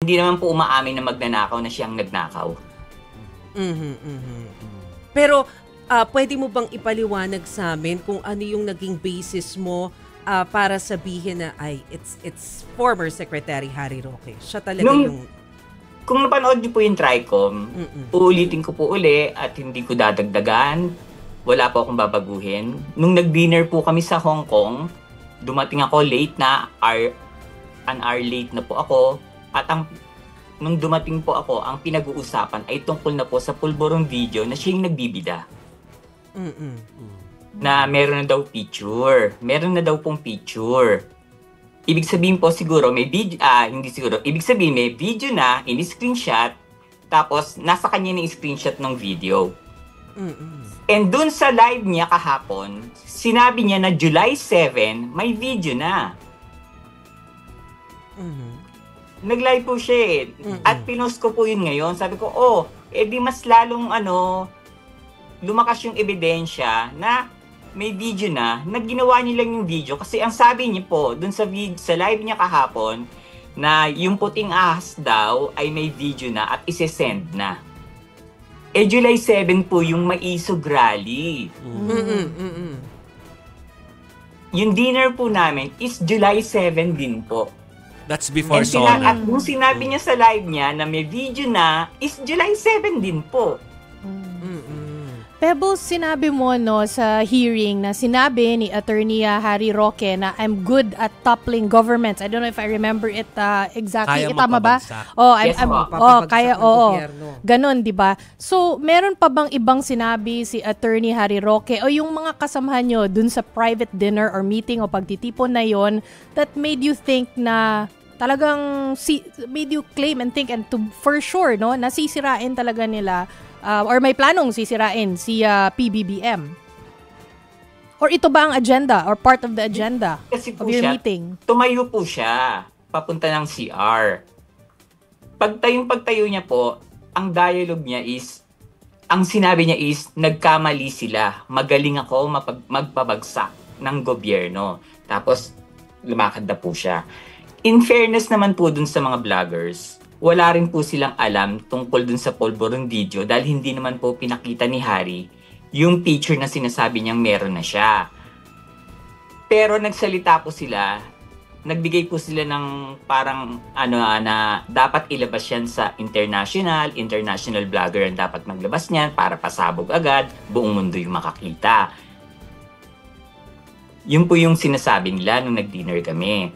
hindi naman po umaamin na magnanakaw na siyang nagnakaw. Pero pwede mo bang ipaliwanag sa amin kung ano yung naging basis mo para sabihin na it's former Secretary Harry Roque. Siya talaga yung... Kung napanood niyo po yung TRICOM, uulitin ko po uli at hindi ko dadagdagan. Wala po akong babaguhin. Nung nag-dinner po kami sa Hong Kong, dumating ako late na, an hour late na po ako. At nung dumating po ako, ang pinag-uusapan ay tungkol na po sa pulborong video na siya yung nagbibida. Na meron na daw picture. Meron na daw pong picture. Ibig sabihin po siguro may video, hindi siguro, ibig sabihin may video na, in-screenshot, tapos nasa kanya na yung screenshot ng video. And dun sa live niya kahapon, sinabi niya na July 7, may video na. Nag-live po siya At pinost ko po yun ngayon. Sabi ko, di mas lalong lumakas yung ebidensya na may video na ginawa niya lang yung video. Kasi ang sabi niya po, dun sa live niya kahapon, na yung puting ahas daw ay may video na at isi-send na. July 7 po yung Maisog Rally. Yung dinner po namin is July 7 din po. That's before Sona. At nung sinabi niya sa live niya na may video na, is July 7 din po. Pebbles, sinabi mo sa hearing na sinabi ni Attorney Harry Roque na I'm good at toppling governments. I don't know if I remember it exactly. Kaya Tama ba? Yes, Ganon, di ba? So, meron pa bang ibang sinabi si Attorney Harry Roque o yung mga kasamahan nyo dun sa private dinner or meeting o pagtitipon na yon that made you think na talagang made you claim and think and for sure na sisirain talaga nila or may planong sisirain si PBBM? Or ito ba ang agenda or part of the agenda of your meeting? Tumayo po siya papunta ng CR. Pagtayo niya po, ang dialogue niya is, ang sinabi niya is, nagkamali sila. Magaling ako magpabagsak ng gobyerno. Tapos, lumakad na po siya. In fairness naman po dun sa mga vloggers, wala rin po silang alam tungkol dun sa pulborong video dahil hindi naman po pinakita ni Harry yung picture na sinasabi niyang meron na siya. Pero nagsalita po sila, nagbigay po sila ng parang na dapat ilabas yan sa international vlogger ang dapat maglabas niyan para pasabog agad, buong mundo yung makakita. Yun po yung sinasabi nila nung nag-dinner kami.